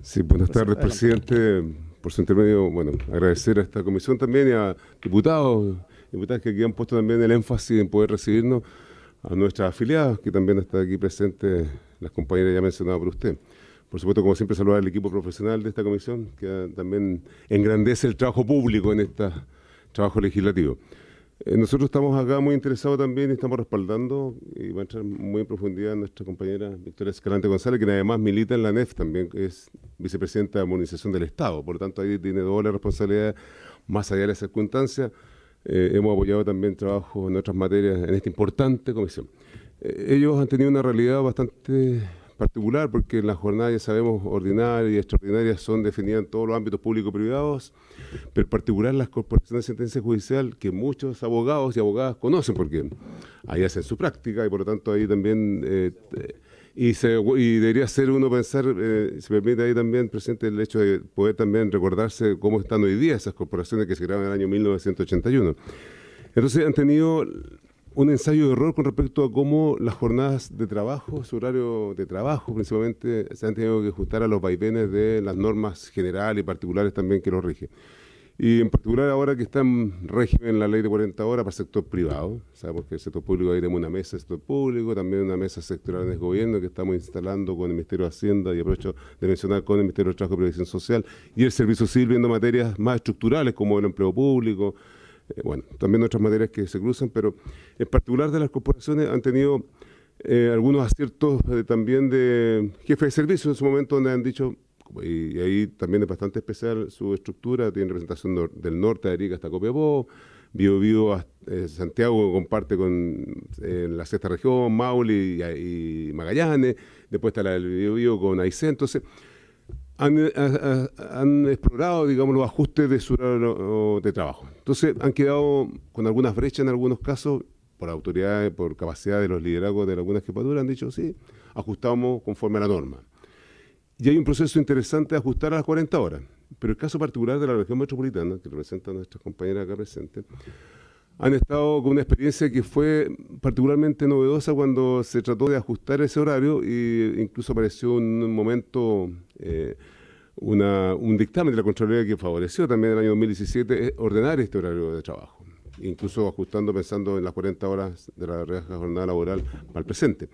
Sí, buenas tardes, Adelante. presidente. Por su intermedio, bueno, agradecer a esta comisión también y a diputados, diputadas que aquí han puesto también el énfasis en poder recibirnos, a nuestras afiliadas, que también está aquí presente, las compañeras ya mencionadas por usted. Por supuesto, como siempre, saludar al equipo profesional de esta comisión, que también engrandece el trabajo público en este trabajo legislativo. Nosotros estamos acá muy interesados también y estamos respaldando, y va a entrar muy en profundidad nuestra compañera Victoria Escalante González, que además milita en la ANEF también, que es vicepresidenta de Modernización del Estado. Por lo tanto, ahí tiene doble responsabilidad, más allá de las circunstancias. Hemos apoyado también trabajo en otras materias en esta importante comisión. Ellos han tenido una realidad bastante particular, porque las jornadas, ya sabemos, ordinarias y extraordinarias son definidas en todos los ámbitos públicos y privados, pero en particular las corporaciones de sentencia judicial, que muchos abogados y abogadas conocen, porque ahí hacen su práctica y por lo tanto ahí también, y debería ser uno pensar, si permite ahí también, presidente, el hecho de poder también recordarse cómo están hoy día esas corporaciones que se crearon en el año 1981. Entonces han tenido un ensayo de error con respecto a cómo las jornadas de trabajo, su horario de trabajo principalmente, se han tenido que ajustar a los vaivenes de las normas generales y particulares también que los rigen. Y en particular ahora que está en régimen la ley de 40 horas para el sector privado, sabemos que el sector público, ahí tenemos una mesa de sector público, también una mesa sectorial en el gobierno que estamos instalando con el Ministerio de Hacienda, y aprovecho de mencionar con el Ministerio de Trabajo y Previsión Social y el Servicio Civil, viendo materias más estructurales como el empleo público, bueno, también otras materias que se cruzan, pero en particular de las corporaciones han tenido algunos aciertos también de jefes de servicio en su momento, donde han dicho, y ahí también es bastante especial su estructura, tiene representación del norte de Arica hasta Copiapó, Biobío, Santiago comparte con la sexta región, Maule y Magallanes, después está la del Biobío con Aysén. Entonces han explorado, digamos, los ajustes de su horario de trabajo. Entonces han quedado con algunas brechas en algunos casos, por autoridades, por capacidad de los liderazgos de algunas jefaturas, han dicho, sí, ajustamos conforme a la norma. Y hay un proceso interesante de ajustar a las 40 horas. Pero el caso particular de la región metropolitana, que representa a nuestras compañeras acá presentes, han estado con una experiencia que fue particularmente novedosa cuando se trató de ajustar ese horario, e incluso apareció en un momento un dictamen de la Contraloría que favoreció también en el año 2017 ordenar este horario de trabajo, incluso ajustando, pensando en las 40 horas de la rebaja jornada laboral para el presente.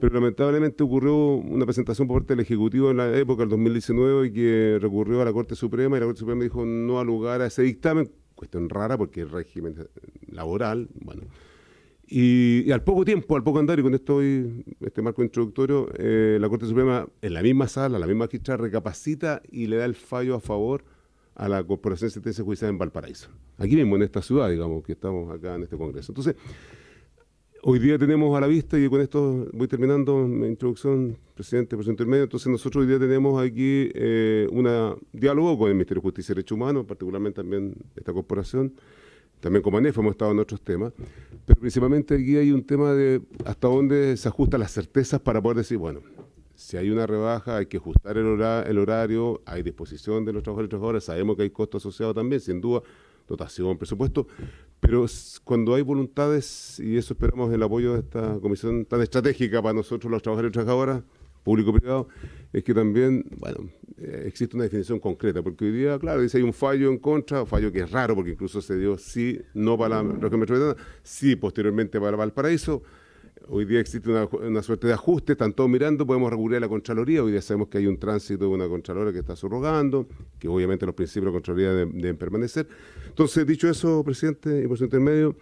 Pero lamentablemente ocurrió una presentación por parte del Ejecutivo en la época, del 2019, que recurrió a la Corte Suprema y la Corte Suprema dijo no al lugar a ese dictamen, cuestión rara porque el régimen laboral, bueno. Y al poco tiempo, al poco andar, y con esto este marco introductorio, la Corte Suprema, en la misma sala, la misma magistrada, recapacita y le da el fallo a favor a la Corporación de Sentencia Judicial en Valparaíso. Aquí mismo, en esta ciudad, digamos, que estamos acá en este Congreso. Entonces, hoy día tenemos a la vista, y con esto voy terminando mi introducción, presidente, por su intermedio. Entonces, nosotros hoy día tenemos aquí un diálogo con el Ministerio de Justicia y Derechos Humanos, particularmente también esta corporación, también como ANEF hemos estado en otros temas, pero principalmente aquí hay un tema de hasta dónde se ajustan las certezas para poder decir, bueno, si hay una rebaja hay que ajustar el horario, hay disposición de los trabajadores y trabajadoras, sabemos que hay costo asociado también, sin duda, dotación, presupuesto, pero cuando hay voluntades, y eso esperamos el apoyo de esta comisión tan estratégica para nosotros los trabajadores y trabajadoras, público y privado, es que también, bueno, existe una definición concreta, porque hoy día, claro, dice hay un fallo en contra, un fallo que es raro, porque incluso se dio sí, no para la región metropolitana, sí posteriormente para Valparaíso. Hoy día existe una suerte de ajuste, están todos mirando, podemos recurrir a la Contraloría, hoy día sabemos que hay un tránsito de una Contralora que está subrogando, que obviamente los principios de la Contraloría deben permanecer. Entonces, dicho eso, presidente, y por su intermedio,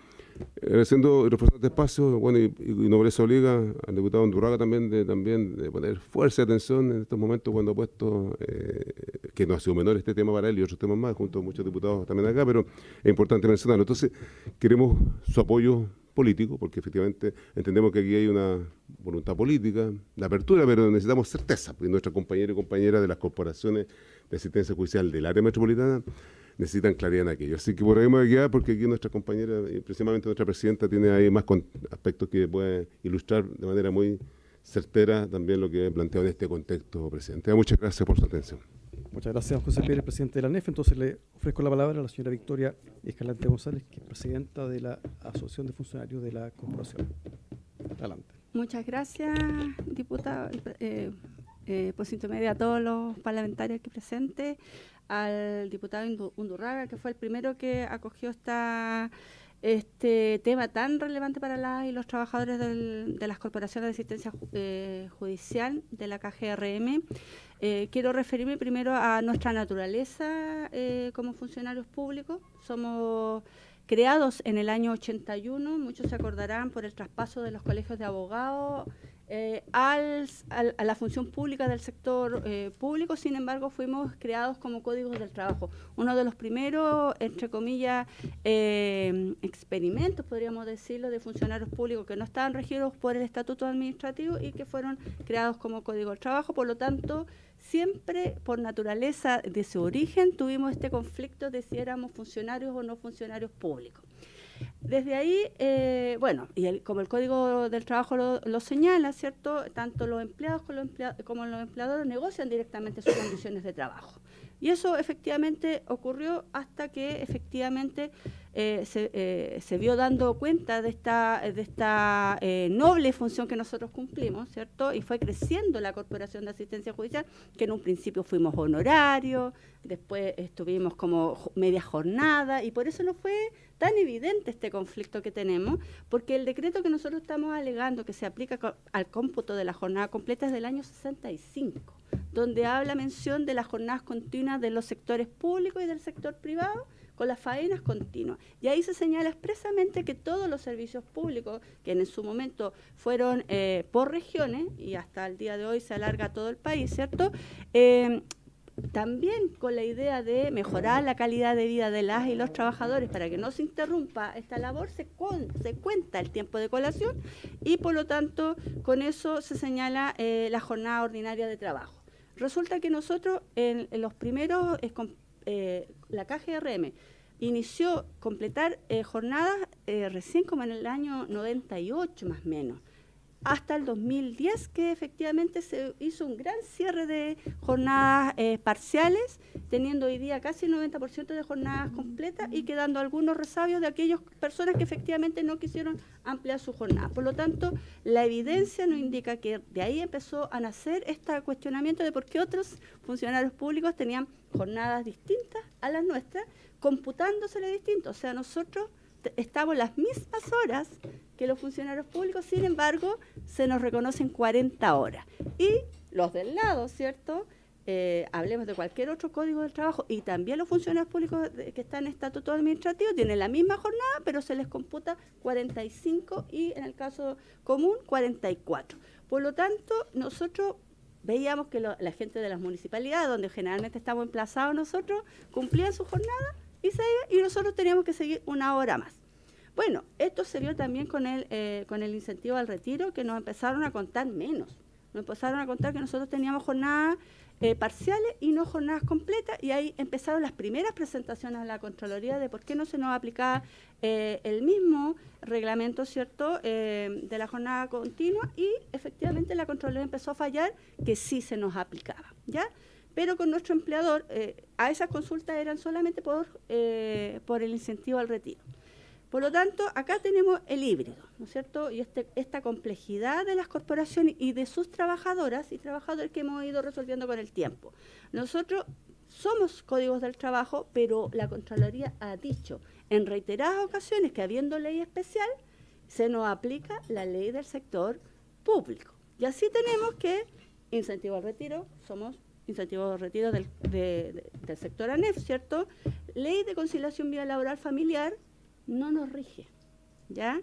siendo reforzar este espacio, bueno, y nobleza obliga al diputado Undurraga también de poner fuerza y atención en estos momentos cuando ha puesto, que no ha sido menor este tema para él y otros temas más, junto a muchos diputados también acá, pero es importante mencionarlo. Entonces, queremos su apoyo político, porque efectivamente entendemos que aquí hay una voluntad política de apertura, pero necesitamos certeza, porque nuestros compañeros y compañeras de las corporaciones de asistencia judicial del área metropolitana necesitan claridad en aquello. Así que por ahí me voy a quedar, porque aquí nuestra compañera, y principalmente nuestra presidenta, tiene ahí más aspectos que puede ilustrar de manera muy certera también lo que he planteado en este contexto, presidente. Muchas gracias por su atención. Muchas gracias, José Pérez, presidente de la ANEF. Entonces le ofrezco la palabra a la señora Victoria Escalante González, que es presidenta de la Asociación de Funcionarios de la Corporación. Adelante. Muchas gracias, diputado, por intermedio a todos los parlamentarios aquí presentes, al diputado Undurraga, que fue el primero que acogió este tema tan relevante para las y los trabajadores de las corporaciones de asistencia judicial de la KGRM. Quiero referirme primero a nuestra naturaleza como funcionarios públicos. Somos creados en el año 81, muchos se acordarán, por el traspaso de los colegios de abogados a la función pública del sector público. Sin embargo, fuimos creados como códigos del trabajo. Uno de los primeros, entre comillas, experimentos, podríamos decirlo, de funcionarios públicos que no estaban regidos por el estatuto administrativo y que fueron creados como código del trabajo. Por lo tanto, siempre por naturaleza de su origen tuvimos este conflicto de si éramos funcionarios o no funcionarios públicos. Desde ahí, como el Código del Trabajo lo señala, ¿cierto? Tanto los empleados como los empleadores negocian directamente sus condiciones de trabajo. Y eso efectivamente ocurrió hasta que efectivamente se vio dando cuenta de esta noble función que nosotros cumplimos, ¿cierto? Y fue creciendo la Corporación de Asistencia Judicial, que en un principio fuimos honorarios, después estuvimos como media jornada, y por eso no fue tan evidente este conflicto que tenemos, porque el decreto que nosotros estamos alegando que se aplica al cómputo de la jornada completa es del año 65, donde habla mención de las jornadas continuas de los sectores públicos y del sector privado, con las faenas continuas. Y ahí se señala expresamente que todos los servicios públicos, que en su momento fueron por regiones, y hasta el día de hoy se alarga a todo el país, ¿cierto?, también con la idea de mejorar la calidad de vida de las y los trabajadores para que no se interrumpa esta labor, se cuenta el tiempo de colación y por lo tanto con eso se señala la jornada ordinaria de trabajo. Resulta que nosotros en los primeros, la KGRM inició completar jornadas recién como en el año 98 más o menos, hasta el 2010, que efectivamente se hizo un gran cierre de jornadas parciales, teniendo hoy día casi el 90% de jornadas completas y quedando algunos resabios de aquellas personas que efectivamente no quisieron ampliar su jornada. Por lo tanto, la evidencia nos indica que de ahí empezó a nacer este cuestionamiento de por qué otros funcionarios públicos tenían jornadas distintas a las nuestras, computándosele distinto. O sea, nosotros estamos las mismas horas que los funcionarios públicos, sin embargo, se nos reconocen 40 horas. Y los del lado, ¿cierto?, hablemos de cualquier otro código del trabajo, y también los funcionarios públicos que están en estatuto administrativo tienen la misma jornada, pero se les computa 45 y en el caso común 44. Por lo tanto, nosotros veíamos que la gente de las municipalidades, donde generalmente estamos emplazados nosotros, cumplían su jornada y nosotros teníamos que seguir una hora más. Bueno, esto se vio también con el incentivo al retiro, que nos empezaron a contar menos. Nos empezaron a contar que nosotros teníamos jornadas parciales y no jornadas completas, y ahí empezaron las primeras presentaciones a la Contraloría de por qué no se nos aplicaba el mismo reglamento, ¿cierto?, de la jornada continua, y efectivamente la Contraloría empezó a fallar que sí se nos aplicaba, ¿ya? Pero con nuestro empleador, a esas consultas eran solamente por el incentivo al retiro. Por lo tanto, acá tenemos el híbrido, ¿no es cierto?, y esta complejidad de las corporaciones y de sus trabajadoras y trabajadores que hemos ido resolviendo con el tiempo. Nosotros somos códigos del trabajo, pero la Contraloría ha dicho en reiteradas ocasiones que habiendo ley especial, se nos aplica la ley del sector público. Y así tenemos que incentivo al retiro, somos incentivo al retiro del sector ANEF, ¿cierto? Ley de conciliación vida laboral familiar no nos rige, ¿ya?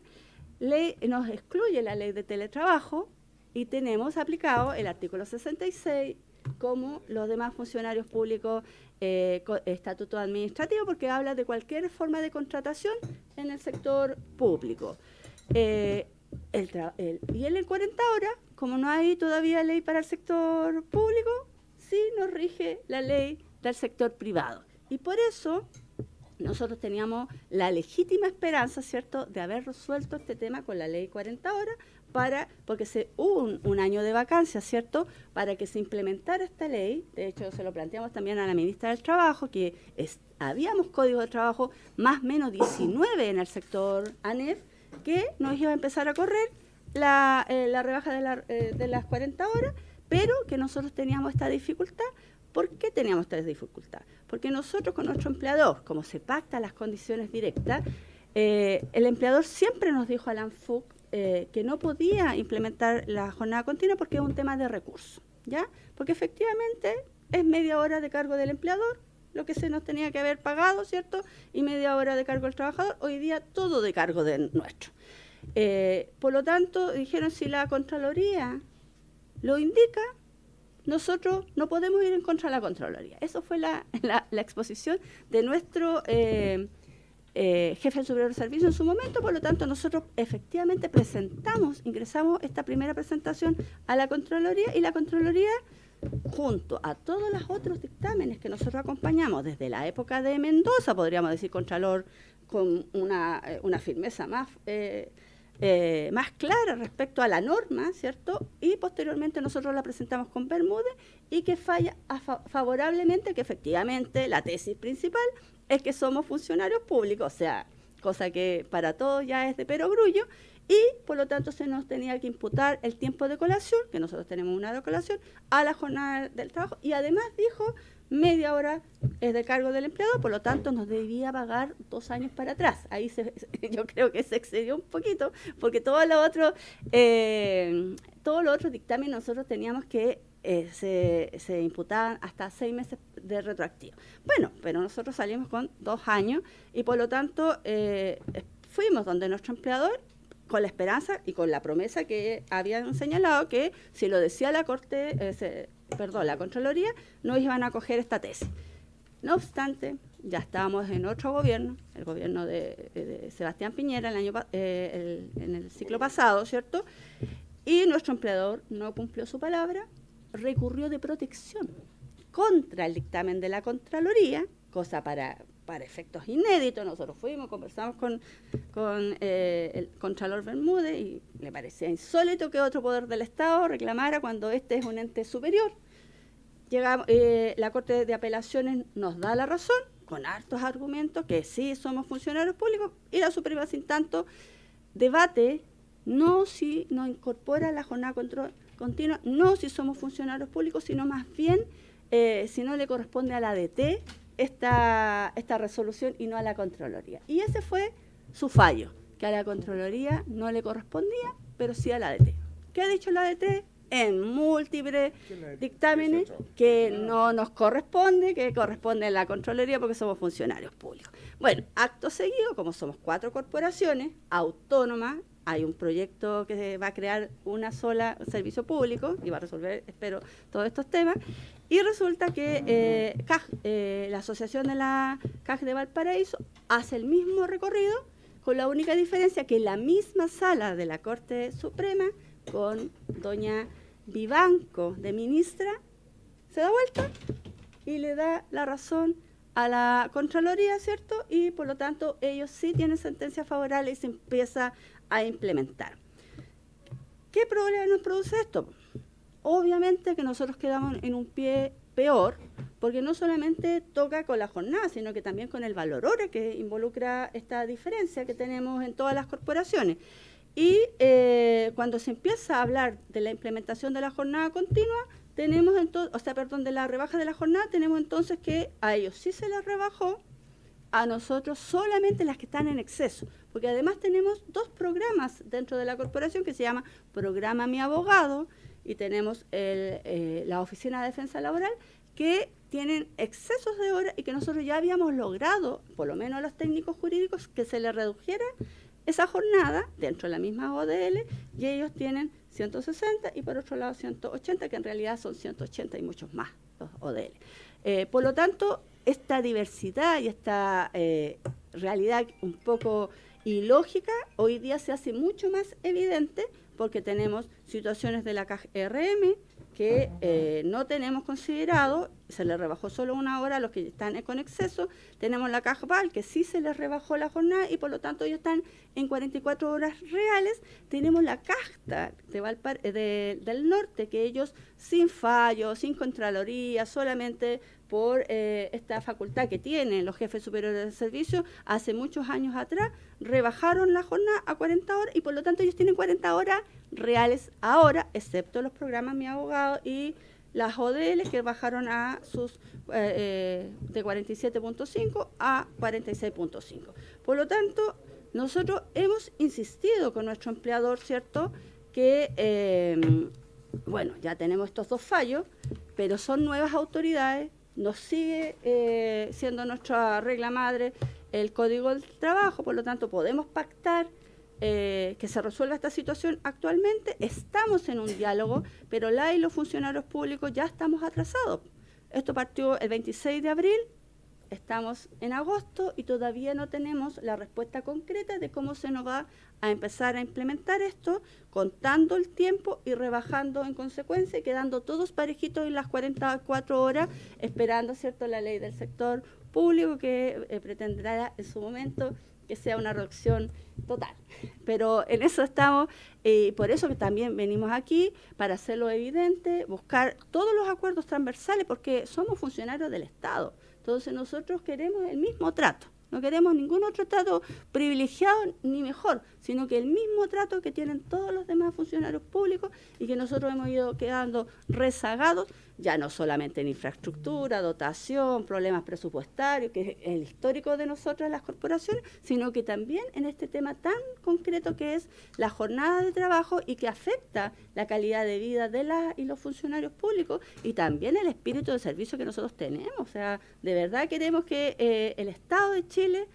Nos excluye la ley de teletrabajo y tenemos aplicado el artículo 66 como los demás funcionarios públicos estatuto administrativo, porque habla de cualquier forma de contratación en el sector público. Y en el 40 horas, como no hay todavía ley para el sector público, sí nos rige la ley del sector privado. Y por eso nosotros teníamos la legítima esperanza, ¿cierto?, de haber resuelto este tema con la ley 40 horas, porque hubo un año de vacancia, ¿cierto?, para que se implementara esta ley. De hecho, se lo planteamos también a la ministra del Trabajo, que habíamos códigos de trabajo más o menos 19 en el sector ANEF, que nos iba a empezar a correr la rebaja de las 40 horas, pero que nosotros teníamos esta dificultad. ¿Por qué teníamos esta dificultad? Porque nosotros con nuestro empleador, como se pactan las condiciones directas, el empleador siempre nos dijo a la ANFUC que no podía implementar la jornada continua porque es un tema de recursos, ¿ya? Porque efectivamente es media hora de cargo del empleador, lo que se nos tenía que haber pagado, ¿cierto? Y media hora de cargo del trabajador, hoy día todo de cargo de nuestro. Por lo tanto, dijeron, si la Contraloría lo indica, nosotros no podemos ir en contra de la Contraloría. Eso fue la exposición de nuestro jefe superior de servicio en su momento. Por lo tanto, nosotros efectivamente ingresamos esta primera presentación a la Contraloría, y la Contraloría, junto a todos los otros dictámenes que nosotros acompañamos desde la época de Mendoza, podríamos decir Contralor con una firmeza más clara respecto a la norma, ¿cierto? Y posteriormente nosotros la presentamos con Bermúdez, y que falla favorablemente, que efectivamente la tesis principal es que somos funcionarios públicos, o sea, cosa que para todos ya es de perogrullo, y por lo tanto se nos tenía que imputar el tiempo de colación, que nosotros tenemos una hora de colación, a la jornada del trabajo, y además dijo, media hora es de cargo del empleador, por lo tanto nos debía pagar 2 años para atrás. Ahí yo creo que se excedió un poquito, porque todos los otros dictámenes nosotros teníamos que se imputaban hasta 6 meses de retroactivo. Bueno, pero nosotros salimos con 2 años, y por lo tanto fuimos donde nuestro empleador con la esperanza y con la promesa que habían señalado que si lo decía la la Contraloría, no iban a coger esta tesis. No obstante, ya estábamos en otro gobierno, el gobierno de Sebastián Piñera en el ciclo pasado, ¿cierto? Y nuestro empleador no cumplió su palabra, recurrió de protección contra el dictamen de la Contraloría, cosa para efectos inéditos. Nosotros fuimos, conversamos con el Contralor Bermúdez, y le parecía insólito que otro poder del Estado reclamara cuando este es un ente superior. La Corte de Apelaciones nos da la razón, con hartos argumentos, que sí somos funcionarios públicos, y la Suprema, sin tanto, debate no si nos incorpora la jornada continua, no si somos funcionarios públicos, sino más bien si no le corresponde a la ADT esta resolución y no a la Contraloría. Y ese fue su fallo, que a la Contraloría no le correspondía, pero sí a la ADT. ¿Qué ha dicho la ADT? En múltiples dictámenes que no nos corresponde, que corresponde a la Contraloría porque somos funcionarios públicos. Bueno, acto seguido, como somos 4 corporaciones autónomas, hay un proyecto que va a crear una sola servicio público y va a resolver, espero, todos estos temas. Y resulta que la Asociación de la CAJ de Valparaíso hace el mismo recorrido, con la única diferencia que la misma sala de la Corte Suprema, con doña Vivanco de ministra, se da vuelta y le da la razón a la Contraloría, ¿cierto? Y por lo tanto ellos sí tienen sentencia favorable y se empieza a implementar. ¿Qué problema nos produce esto? Obviamente que nosotros quedamos en un pie peor, porque no solamente toca con la jornada, sino que también con el valor hora que involucra esta diferencia que tenemos en todas las corporaciones. Y cuando se empieza a hablar de la implementación de la jornada continua, tenemos de la rebaja de la jornada, tenemos entonces que a ellos sí se les rebajó, a nosotros solamente las que están en exceso, porque además tenemos 2 programas dentro de la corporación que se llama Programa Mi Abogado, y tenemos la Oficina de Defensa Laboral, que tienen excesos de horas y que nosotros ya habíamos logrado, por lo menos a los técnicos jurídicos, que se les redujera esa jornada dentro de la misma ODL, y ellos tienen 160 y por otro lado 180, que en realidad son 180 y muchos más los ODL. Por lo tanto, esta diversidad y esta realidad un poco ilógica hoy día se hace mucho más evidente, porque tenemos situaciones de la CAJ RM que no tenemos considerado, se les rebajó solo 1 hora a los que están con exceso. Tenemos la CAJ VAL, que sí se les rebajó la jornada y por lo tanto ellos están en 44 horas reales. Tenemos la CAJTA del Norte, que ellos sin fallo, sin Contraloría, solamente por esta facultad que tienen los jefes superiores de servicio, hace muchos años atrás rebajaron la jornada a 40 horas y por lo tanto ellos tienen 40 horas reales ahora, excepto los programas Mi Abogado y las ODL que bajaron a sus de 47.5 a 46.5. Por lo tanto, nosotros hemos insistido con nuestro empleador, ¿cierto?, que, bueno, ya tenemos estos 2 fallos, pero son nuevas autoridades, nos sigue siendo nuestra regla madre el Código del Trabajo, por lo tanto podemos pactar que se resuelva esta situación actualmente. Estamos en un diálogo, pero la y los funcionarios públicos ya estamos atrasados. Esto partió el 26 de abril, estamos en agosto y todavía no tenemos la respuesta concreta de cómo se nos va a empezar a implementar esto, contando el tiempo y rebajando en consecuencia y quedando todos parejitos en las 44 horas, esperando, ¿cierto?, la ley del sector público que pretenderá en su momento que sea una reducción total. Pero en eso estamos, por eso que también venimos aquí, para hacerlo evidente, buscar todos los acuerdos transversales, porque somos funcionarios del Estado. Entonces nosotros queremos el mismo trato, no queremos ningún otro trato privilegiado ni mejor, sino que el mismo trato que tienen todos los demás funcionarios públicos y que nosotros hemos ido quedando rezagados, ya no solamente en infraestructura, dotación, problemas presupuestarios, que es el histórico de nosotros, las corporaciones, sino que también en este tema tan concreto que es la jornada de trabajo y que afecta la calidad de vida de las y los funcionarios públicos y también el espíritu de servicio que nosotros tenemos. O sea, de verdad queremos que el Estado de Chile,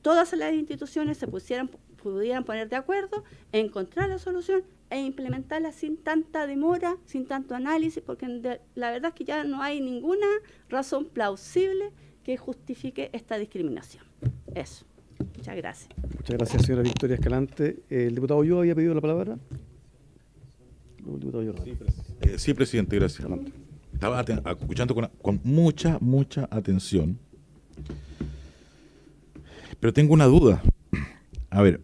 todas las instituciones se pudieran poner de acuerdo, encontrar la solución e implementarla sin tanta demora, sin tanto análisis, porque la verdad es que ya no hay ninguna razón plausible que justifique esta discriminación. Eso. Muchas gracias. Muchas gracias, señora Victoria Escalante. ¿El diputado Ulloa había pedido la palabra? El diputado Jordán. Sí, presidente, gracias. Adelante. Estaba escuchando con mucha atención, pero tengo una duda. A ver,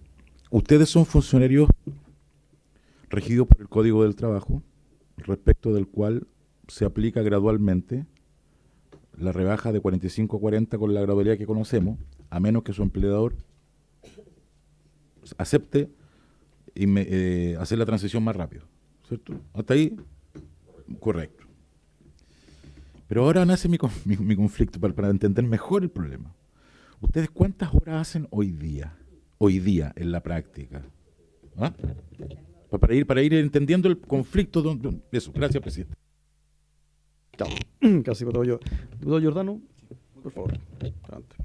ustedes son funcionarios regidos por el Código del Trabajo, respecto del cual se aplica gradualmente la rebaja de 45 a 40 con la gradualidad que conocemos, a menos que su empleador acepte hacer la transición más rápido, ¿cierto? Hasta ahí, correcto. Pero ahora nace mi conflicto para entender mejor el problema. ¿Ustedes cuántas horas hacen hoy día en la práctica? ¿Ah? Para ir entendiendo el conflicto. Eso, gracias, presidente. Casi diputado yo. Diputado Giordano, por favor. Adelante.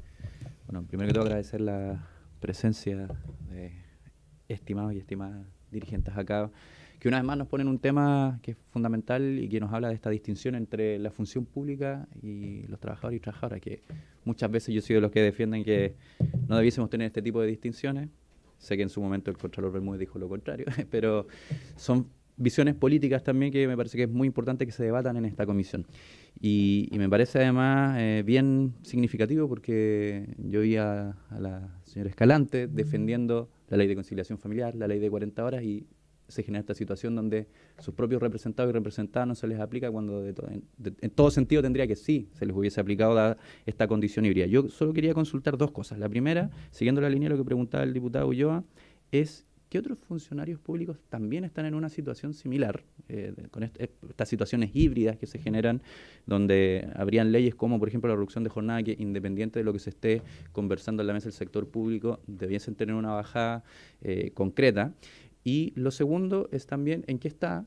Bueno, primero que todo agradecer la presencia de estimados y estimadas dirigentes acá, que una vez más nos ponen un tema que es fundamental y que nos habla de esta distinción entre la función pública y los trabajadores y trabajadoras, que muchas veces yo soy de los que defienden que no debiésemos tener este tipo de distinciones. Sé que en su momento el Contralor Bermúdez dijo lo contrario, pero son visiones políticas también que me parece que es muy importante que se debatan en esta comisión. Y me parece además bien significativo porque yo vi a la señora Escalante defendiendo la ley de conciliación familiar, la ley de 40 horas, y se genera esta situación donde sus propios representados y representadas no se les aplica cuando en todo sentido tendría que sí se les hubiese aplicado dada esta condición híbrida. Yo solo quería consultar 2 cosas. La primera, siguiendo la línea de lo que preguntaba el diputado Ulloa, es ¿qué otros funcionarios públicos también están en una situación similar, con estas situaciones híbridas que se generan, donde habrían leyes como, por ejemplo, la reducción de jornada, que independiente de lo que se esté conversando en la mesa del sector público, debiesen tener una bajada concreta? Y lo segundo es también en qué está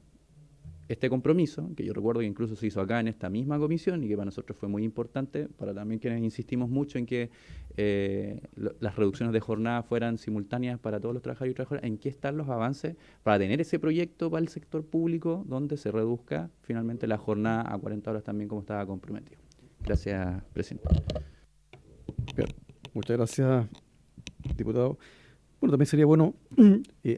este compromiso, que yo recuerdo que incluso se hizo acá en esta misma comisión y que para nosotros fue muy importante, para también quienes insistimos mucho en que las reducciones de jornada fueran simultáneas para todos los trabajadores y trabajadoras. ¿En qué están los avances para tener ese proyecto para el sector público donde se reduzca finalmente la jornada a 40 horas también como estaba comprometido? Gracias, presidente. Bien. Muchas gracias, diputado. Bueno, también sería bueno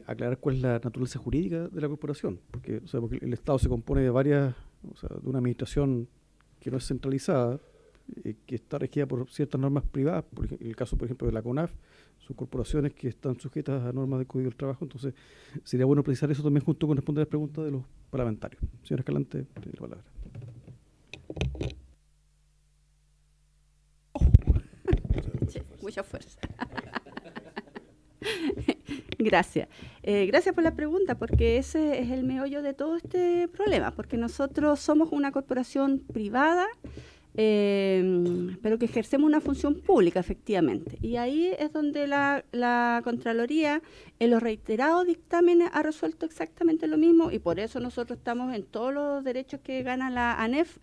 aclarar cuál es la naturaleza jurídica de la corporación, porque el Estado se compone de varias, de una administración que no es centralizada, que está regida por ciertas normas privadas, en el caso, por ejemplo, de la CONAF, son corporaciones que están sujetas a normas del Código del Trabajo, entonces sería bueno precisar eso también junto con responder las preguntas de los parlamentarios. Señora Escalante, tiene la palabra. Sí, mucha fuerza. Gracias. Gracias por la pregunta, porque ese es el meollo de todo este problema, porque nosotros somos una corporación privada, pero que ejercemos una función pública, efectivamente. Y ahí es donde la Contraloría, en los reiterados dictámenes, ha resuelto exactamente lo mismo, y por eso nosotros estamos en todos los derechos que gana la ANEF,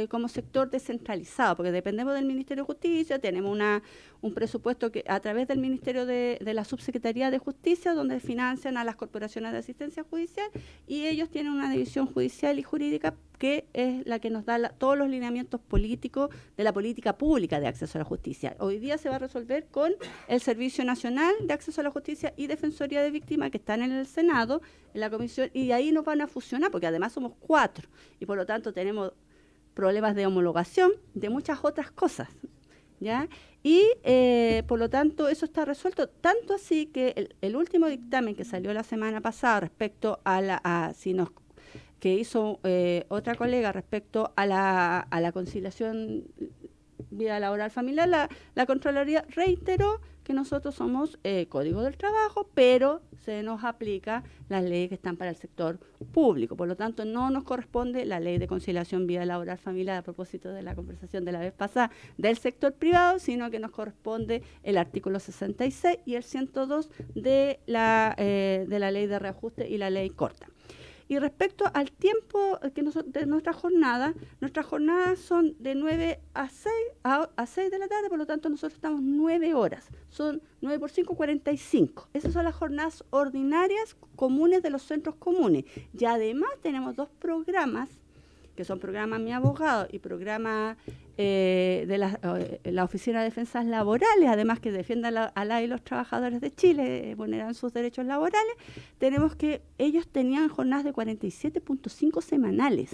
como sector descentralizado, porque dependemos del Ministerio de Justicia, tenemos un presupuesto que a través del Ministerio de la Subsecretaría de Justicia, donde financian a las corporaciones de asistencia judicial, y ellos tienen una división judicial y jurídica que es la que nos da todos los lineamientos políticos de la política pública de acceso a la justicia. Hoy día se va a resolver con el Servicio Nacional de Acceso a la Justicia y Defensoría de Víctimas, que están en el Senado, en la comisión, y ahí nos van a fusionar, porque además somos 4, y por lo tanto tenemos problemas de homologación, de muchas otras cosas, ¿ya? Y por lo tanto eso está resuelto, tanto así que el último dictamen que salió la semana pasada respecto que hizo otra colega respecto a la conciliación vida laboral familiar, la Contraloría reiteró que nosotros somos Código del Trabajo, pero se nos aplica las leyes que están para el sector público. Por lo tanto, no nos corresponde la ley de conciliación vida laboral familiar, a propósito de la conversación de la vez pasada, del sector privado, sino que nos corresponde el artículo 66 y el 102 de la ley de reajuste y la ley corta. Y respecto al tiempo de nuestra jornadas son de 9 a 6 de la tarde, por lo tanto nosotros estamos 9 horas. Son 9 por 5, 45. Esas son las jornadas ordinarias comunes de los centros comunes. Y además tenemos 2 programas, que son programa Mi Abogado y programa de la Oficina de Defensas Laborales, además que defiendan a la y los trabajadores de Chile, vulneran sus derechos laborales. Tenemos que ellos tenían jornadas de 47.5 semanales.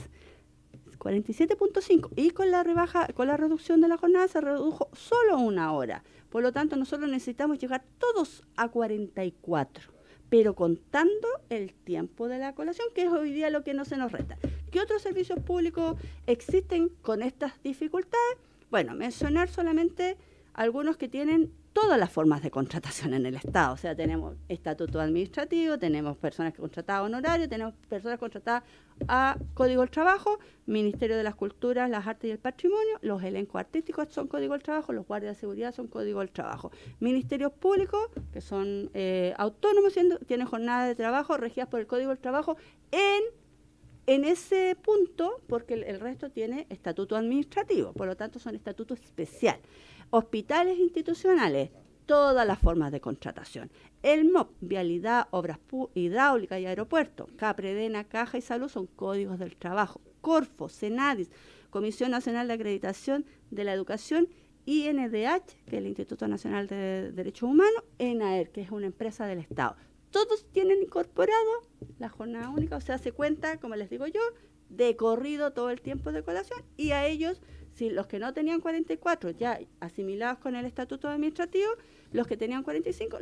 47.5, y con la reducción de la jornada se redujo solo 1 hora. Por lo tanto, nosotros necesitamos llegar todos a 44, pero contando el tiempo de la colación, que es hoy día lo que no se nos resta. ¿Qué otros servicios públicos existen con estas dificultades? Bueno, mencionar solamente algunos que tienen todas las formas de contratación en el Estado. O sea, tenemos estatuto administrativo, tenemos personas contratadas a honorario, tenemos personas contratadas a Código del Trabajo, Ministerio de las Culturas, las Artes y el Patrimonio, los elencos artísticos son Código del Trabajo, los guardias de seguridad son Código del Trabajo. Ministerios públicos, que son autónomos, tienen jornadas de trabajo regidas por el Código del Trabajo en ese punto, porque el resto tiene estatuto administrativo, por lo tanto son estatutos especiales. Hospitales institucionales, todas las formas de contratación. El MOP, Vialidad, Obras Hidráulicas y Aeropuertos, Capredena, Caja y Salud son Códigos del Trabajo. Corfo, Senadis, Comisión Nacional de Acreditación de la Educación, INDH, que es el Instituto Nacional de Derechos Humanos, ENAER, que es una empresa del Estado. Todos tienen incorporado la jornada única, o sea, se cuenta, como les digo yo, de corrido todo el tiempo de colación, y a ellos, si los que no tenían 44 ya asimilados con el estatuto administrativo, los que tenían 45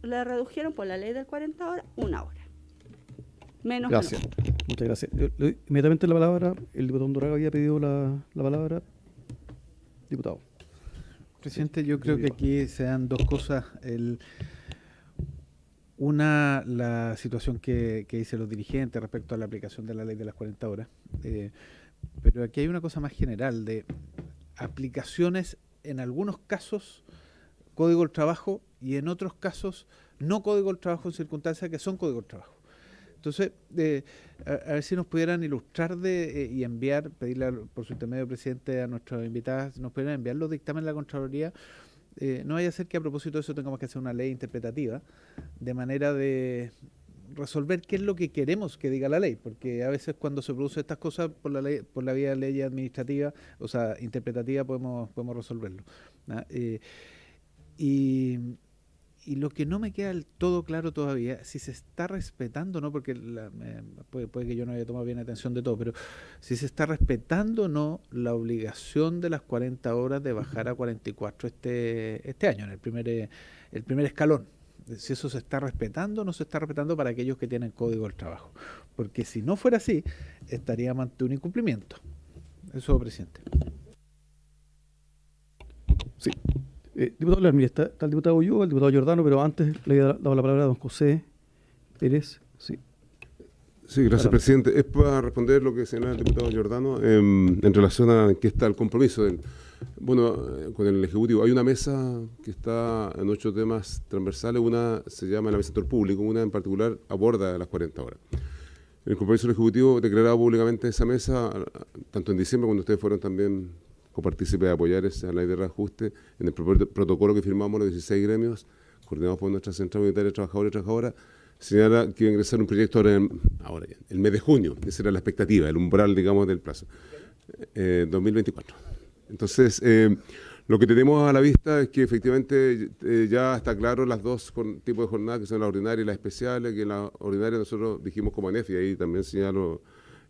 le redujeron por la ley del 40 horas 1 hora. Menos. Gracias. Muchas gracias. Inmediatamente la palabra, el diputado Undurraga había pedido la palabra. Diputado. Presidente, yo creo que aquí se dan 2 cosas. Una, la situación que dicen los dirigentes respecto a la aplicación de la ley de las 40 horas. Pero aquí hay una cosa más general de aplicaciones, en algunos casos Código del Trabajo y en otros casos no Código del Trabajo en circunstancias que son Código del Trabajo. Entonces, a ver si nos pudieran ilustrar y enviar, pedirle por su intermedio, presidente, a nuestros invitados, nos pudieran enviar los dictámenes de la Contraloría. No vaya a ser que a propósito de eso tengamos que hacer una ley interpretativa, de manera de resolver qué es lo que queremos que diga la ley, porque a veces cuando se producen estas cosas por la vía de ley administrativa, o sea, interpretativa, podemos resolverlo, ¿no? Y lo que no me queda del todo claro todavía, si se está respetando o no, porque puede que yo no haya tomado bien atención de todo, pero si se está respetando o no la obligación de las 40 horas de bajar a 44 este año, en el primer escalón. Si eso se está respetando o no se está respetando para aquellos que tienen Código del Trabajo. Porque si no fuera así, estaríamos ante un incumplimiento. Eso, presidente. Sí. Diputado Leal, mire, está el diputado Ulloa, el diputado Giordano, pero antes le había dado la palabra a don José Pérez. Sí. Sí, gracias, presidente. Es para responder lo que señala el diputado Giordano en relación a qué está el compromiso con el Ejecutivo. Hay una mesa que está en 8 temas transversales, una se llama la mesa del sector público, una en particular aborda las 40 horas. El compromiso del Ejecutivo declarado públicamente esa mesa, tanto en diciembre cuando ustedes fueron también copartícipes de apoyar esa ley de reajuste, en el protocolo que firmamos los 16 gremios, coordinados por nuestra Central Unitaria de Trabajadores y Trabajadoras, señala que iba a ingresar un proyecto ahora ya, el mes de junio, esa era la expectativa, el umbral, digamos, del plazo, 2024. Entonces, lo que tenemos a la vista es que efectivamente ya está claro las dos tipos de jornadas, que son la ordinaria y las especiales, que en la ordinaria nosotros dijimos como ANEF, y ahí también señalo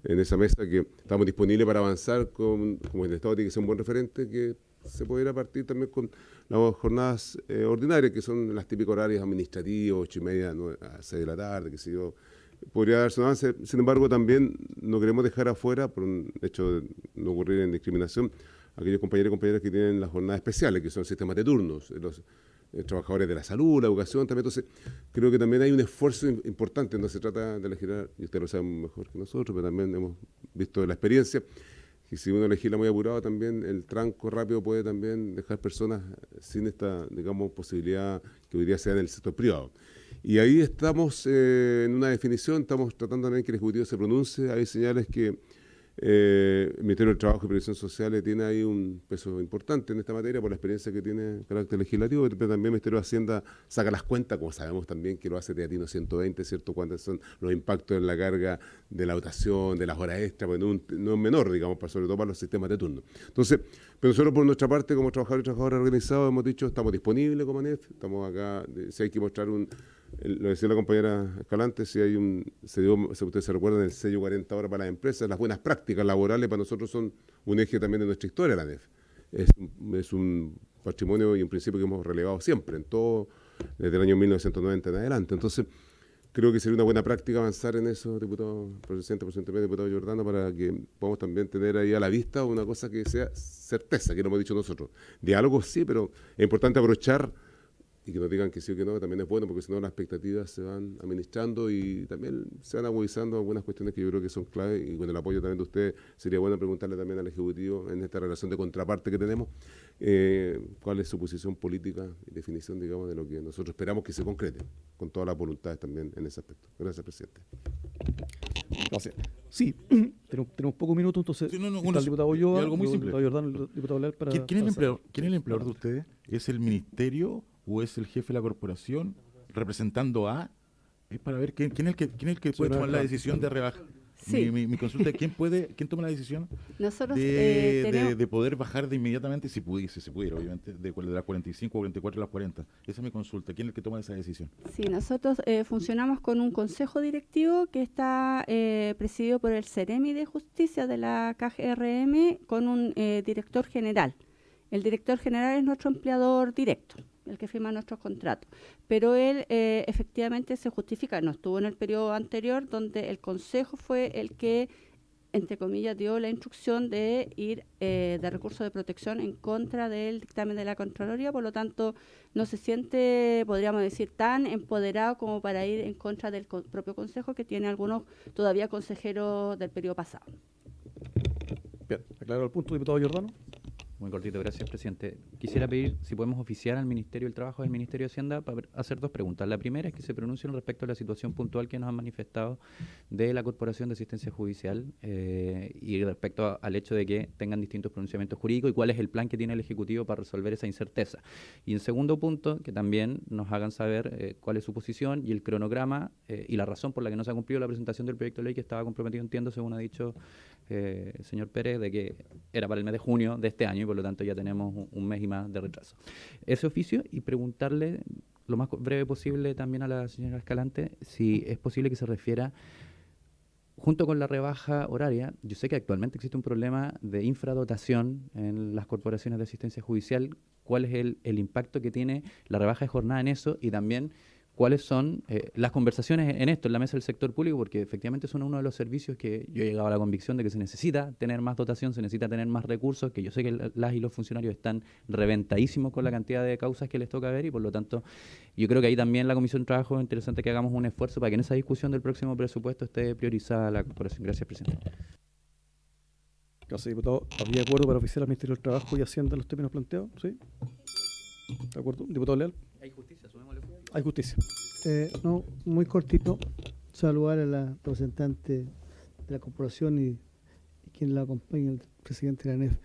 en esa mesa que estamos disponibles para avanzar como el Estado tiene que ser un buen referente, que se pudiera partir también con las jornadas ordinarias, que son las típicas horarias administrativas, 8:30 a 6 de la tarde, qué sé yo. Podría darse un avance. Sin embargo, también no queremos dejar afuera, por un hecho de no ocurrir en discriminación, aquellos compañeros y compañeras que tienen las jornadas especiales, que son sistemas de turnos, los trabajadores de la salud, la educación también. Entonces, creo que también hay un esfuerzo importante, no se trata de legislar, y ustedes lo saben mejor que nosotros, pero también hemos visto la experiencia, que si uno legisla muy apurado también, el tranco rápido puede también dejar personas sin esta, digamos, posibilidad que hoy día sea en el sector privado. Y ahí estamos en una definición, estamos tratando también que el Ejecutivo se pronuncie, hay señales que el Ministerio del Trabajo y Previsión Social tiene ahí un peso importante en esta materia por la experiencia que tiene carácter legislativo, pero también el Ministerio de Hacienda saca las cuentas, como sabemos también que lo hace Teatino 120, ¿cierto? Cuántos son los impactos en la carga de la dotación, de las horas extras, pues no es menor, digamos, sobre todo para los sistemas de turno. Entonces, pero nosotros por nuestra parte, como trabajadores y trabajadoras organizados, hemos dicho, estamos disponibles como ANEF, estamos acá, si hay que mostrar lo decía la compañera Escalante, si hay si ustedes se recuerdan, el sello 40 horas para las empresas, las buenas prácticas laborales para nosotros son un eje también de nuestra historia, la ANEF. Es un patrimonio y un principio que hemos relevado siempre, en todo, desde el año 1990 en adelante. Entonces, creo que sería una buena práctica avanzar en eso, diputado, presidente medio, diputado Giordano, para que podamos también tener ahí a la vista una cosa que sea certeza, que lo hemos dicho nosotros. Diálogo sí, pero es importante aprovechar y que nos digan que sí o que no, también es bueno, porque si no las expectativas se van administrando y también se van agudizando algunas cuestiones que yo creo que son clave, y con el apoyo también de usted sería bueno preguntarle también al Ejecutivo en esta relación de contraparte que tenemos, cuál es su posición política y definición, digamos, de lo que nosotros esperamos que se concrete, con todas las voluntades también en ese aspecto. Gracias, presidente. Gracias. Sí, tenemos pocos minutos, entonces Sí, está el diputado Ulloa, algo muy el simple. diputado Giordano, el diputado Leal para... ¿Quién es el empleador de ustedes? ¿Es el ministerio o es el jefe de la corporación representando a? Es para ver quién es el que puede tomar la decisión de rebajar. Sí. Mi consulta es quién toma la decisión Nosotros de poder bajar de inmediatamente, si se pudiera, obviamente, de las 45 o 44 a las 40. Esa es mi consulta. ¿Quién es el que toma esa decisión? Sí, nosotros funcionamos con un consejo directivo que está presidido por el Ceremi de Justicia de la CAG-RM con un director general. El director general es nuestro empleador directo, el que firma nuestros contratos. Pero él efectivamente se justifica, no estuvo en el periodo anterior donde el consejo fue el que, entre comillas, dio la instrucción de ir de recurso de protección en contra del dictamen de la Contraloría, por lo tanto no se siente, podríamos decir, tan empoderado como para ir en contra del propio consejo, que tiene algunos todavía consejeros del periodo pasado. Bien, aclarado el punto, diputado Giordano. Muy cortito, gracias, presidente. Quisiera pedir si podemos oficiar al Ministerio del Trabajo y al Ministerio de Hacienda para hacer dos preguntas. La primera es que se pronuncien respecto a la situación puntual que nos han manifestado de la Corporación de Asistencia Judicial y respecto al hecho de que tengan distintos pronunciamientos jurídicos y cuál es el plan que tiene el Ejecutivo para resolver esa incerteza. Y en segundo punto, que también nos hagan saber cuál es su posición y el cronograma y la razón por la que no se ha cumplido la presentación del proyecto de ley que estaba comprometido, entiendo, según ha dicho señor Pérez, de que era para el mes de junio de este año y por lo tanto ya tenemos un mes y más de retraso. Ese oficio, y preguntarle lo más breve posible también a la señora Escalante si es posible que se refiera, junto con la rebaja horaria, yo sé que actualmente existe un problema de infradotación en las corporaciones de asistencia judicial, cuál es el impacto que tiene la rebaja de jornada en eso y también cuáles son las conversaciones en esto, en la mesa del sector público, porque efectivamente son uno de los servicios que yo he llegado a la convicción de que se necesita tener más dotación, se necesita tener más recursos, que yo sé que las y los funcionarios están reventadísimos con la cantidad de causas que les toca ver, y por lo tanto yo creo que ahí también la Comisión de Trabajo es interesante que hagamos un esfuerzo para que en esa discusión del próximo presupuesto esté priorizada la corporación. Gracias, presidente. Gracias, diputado. ¿Había acuerdo para oficiar al Ministerio del Trabajo y Hacienda en los términos planteados? ¿Sí? ¿De acuerdo? ¿Diputado Leal? Hay justicia, sumémosle. Hay justicia. No, muy cortito. Saludar a la representante de la corporación y quien la acompaña, el presidente de la ANEF.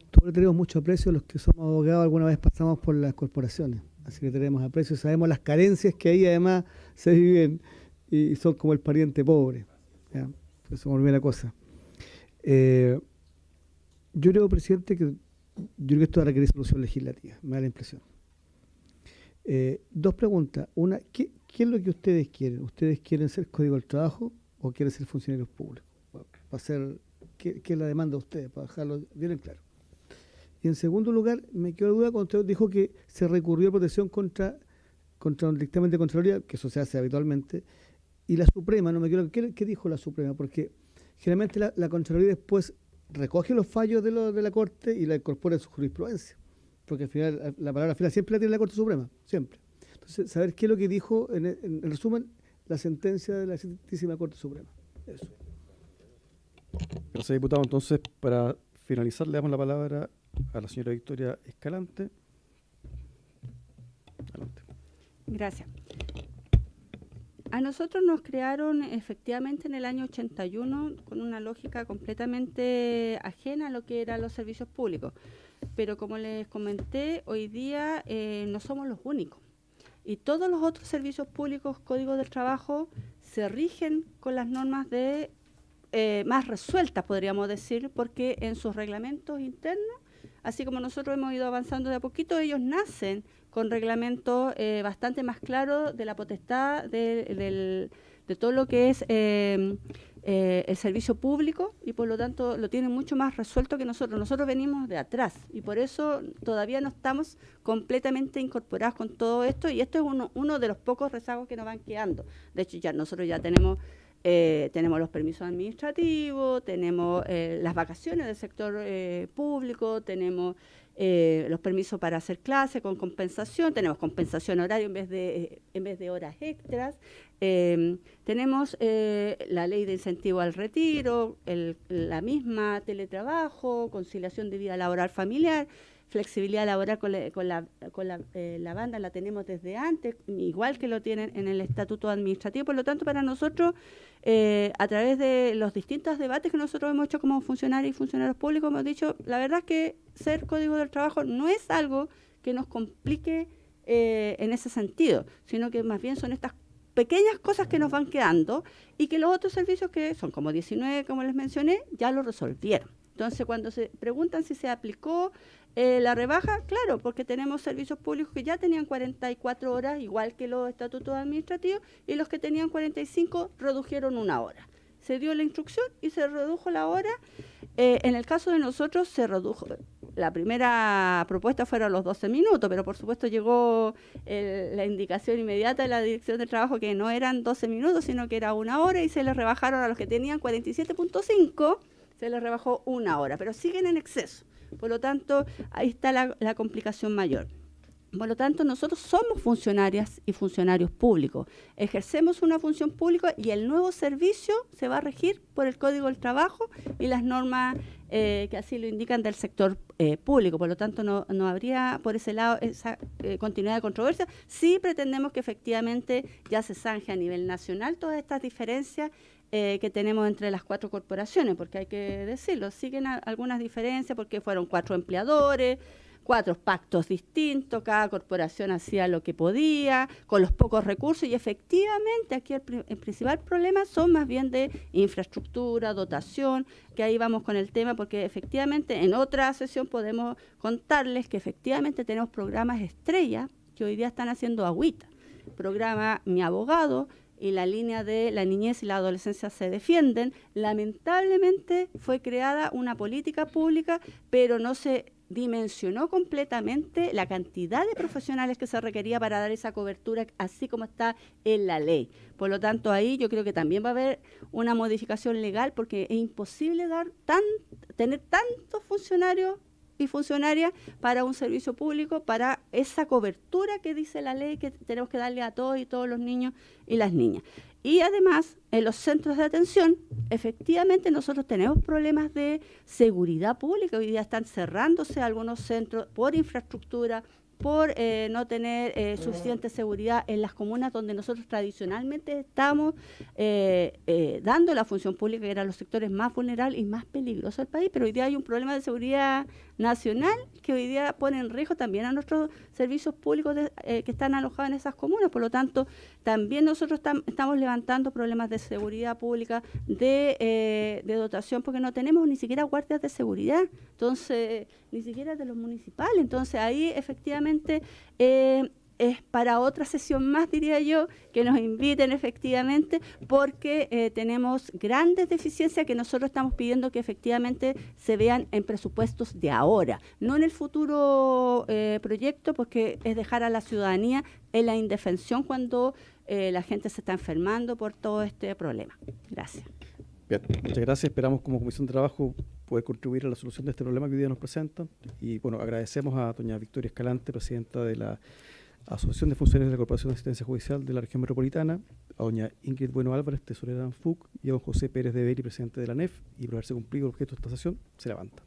Todos le tenemos mucho aprecio, los que somos abogados alguna vez pasamos por las corporaciones, así que tenemos aprecio, sabemos las carencias que ahí además se viven y son como el pariente pobre. ¿Ya? Pues se me olvidó la cosa. Yo creo, presidente, que esto va a requerir solución legislativa, me da la impresión. Dos preguntas. Una, ¿qué es lo que ustedes quieren? ¿Ustedes quieren ser Código del Trabajo o quieren ser funcionarios públicos? ¿Qué es la demanda de ustedes? Para dejarlo bien en claro. Y en segundo lugar, me quedó duda cuando usted dijo que se recurrió a protección contra un dictamen de Contraloría, que eso se hace habitualmente, y la Suprema, no me quedo, ¿qué dijo la Suprema? Porque generalmente la Contraloría después recoge los fallos de la Corte y la incorpora en su jurisprudencia, porque al final la palabra final siempre la tiene la Corte Suprema, siempre. Entonces, saber qué es lo que dijo, en resumen, la sentencia de la Santísima Corte Suprema. Eso. Gracias, diputado. Entonces, para finalizar, le damos la palabra a la señora Victoria Escalante. Adelante. Gracias. A nosotros nos crearon efectivamente en el año 81 con una lógica completamente ajena a lo que eran los servicios públicos. Pero como les comenté, hoy día no somos los únicos. Y todos los otros servicios públicos, códigos del trabajo, se rigen con las normas de más resueltas, podríamos decir, porque en sus reglamentos internos, así como nosotros hemos ido avanzando de a poquito, ellos nacen con reglamentos bastante más claros de la potestad de todo lo que es el servicio público, y por lo tanto lo tienen mucho más resuelto que nosotros. Nosotros venimos de atrás y por eso todavía no estamos completamente incorporados con todo esto, y esto es uno de los pocos rezagos que nos van quedando. De hecho, nosotros ya tenemos los permisos administrativos, tenemos las vacaciones del sector público, tenemos los permisos para hacer clase con compensación, tenemos compensación horaria en vez de horas extras, tenemos la ley de incentivo al retiro, la misma teletrabajo, conciliación de vida laboral familiar, flexibilidad laboral con la banda la tenemos desde antes, igual que lo tienen en el estatuto administrativo. Por lo tanto, para nosotros, a través de los distintos debates que nosotros hemos hecho como funcionarios y funcionarios públicos, hemos dicho, la verdad es que ser Código del Trabajo no es algo que nos complique en ese sentido, sino que más bien son estas pequeñas cosas que nos van quedando y que los otros servicios, que son como 19, como les mencioné, ya lo resolvieron. Entonces, cuando se preguntan si se aplicó la rebaja, claro, porque tenemos servicios públicos que ya tenían 44 horas, igual que los estatutos administrativos, y los que tenían 45 redujeron 1 hora. Se dio la instrucción y se redujo la hora. En el caso de nosotros se redujo, la primera propuesta fueron los 12 minutos, pero por supuesto llegó la indicación inmediata de la Dirección de Trabajo que no eran 12 minutos, sino que era 1 hora, y se les rebajaron a los que tenían 47.5, se les rebajó 1 hora, pero siguen en exceso. Por lo tanto, ahí está la complicación mayor. Por lo tanto, nosotros somos funcionarias y funcionarios públicos. Ejercemos una función pública y el nuevo servicio se va a regir por el Código del Trabajo y las normas que así lo indican del sector público. Por lo tanto, no habría por ese lado esa continuidad de controversia. Sí pretendemos que efectivamente ya se zanje a nivel nacional todas estas diferencias que tenemos entre las 4 corporaciones, porque hay que decirlo, siguen algunas diferencias porque fueron 4 empleadores, 4 pactos distintos, cada corporación hacía lo que podía, con los pocos recursos, y efectivamente aquí el principal problema son más bien de infraestructura, dotación, que ahí vamos con el tema, porque efectivamente en otra sesión podemos contarles que efectivamente tenemos programas estrella que hoy día están haciendo agüita. Programa Mi Abogado, y la línea de la niñez y la adolescencia se defienden. Lamentablemente fue creada una política pública, pero no se dimensionó completamente la cantidad de profesionales que se requería para dar esa cobertura, así como está en la ley. Por lo tanto, ahí yo creo que también va a haber una modificación legal, porque es imposible tener tantos funcionarios y funcionarias para un servicio público, para esa cobertura que dice la ley que tenemos que darle a todos y todos los niños y las niñas. Y además, en los centros de atención, efectivamente nosotros tenemos problemas de seguridad pública. Hoy día están cerrándose algunos centros por infraestructura, por no tener suficiente seguridad en las comunas donde nosotros tradicionalmente estamos dando la función pública, que eran los sectores más vulnerables y más peligrosos del país. Pero hoy día hay un problema de seguridad nacional que hoy día pone en riesgo también a nuestros servicios públicos que están alojados en esas comunas. Por lo tanto, también nosotros estamos levantando problemas de seguridad pública, de dotación, porque no tenemos ni siquiera guardias de seguridad, entonces ni siquiera de los municipales. Entonces ahí efectivamente es para otra sesión más, diría yo, que nos inviten efectivamente, porque tenemos grandes deficiencias que nosotros estamos pidiendo que efectivamente se vean en presupuestos de ahora, no en el futuro proyecto, porque es dejar a la ciudadanía en la indefensión cuando la gente se está enfermando por todo este problema. Gracias. Bien, muchas gracias. Esperamos como Comisión de Trabajo poder contribuir a la solución de este problema que hoy día nos presentan. Y bueno, agradecemos a doña Victoria Escalante, presidenta de la Asociación de Funcionarios de la Corporación de Asistencia Judicial de la Región Metropolitana, a doña Ingrid Bueno Álvarez, tesorera de ANFUC, y a don José Pérez de Beri, presidente de la ANEF, y por haberse cumplido el objeto de esta sesión, se levanta.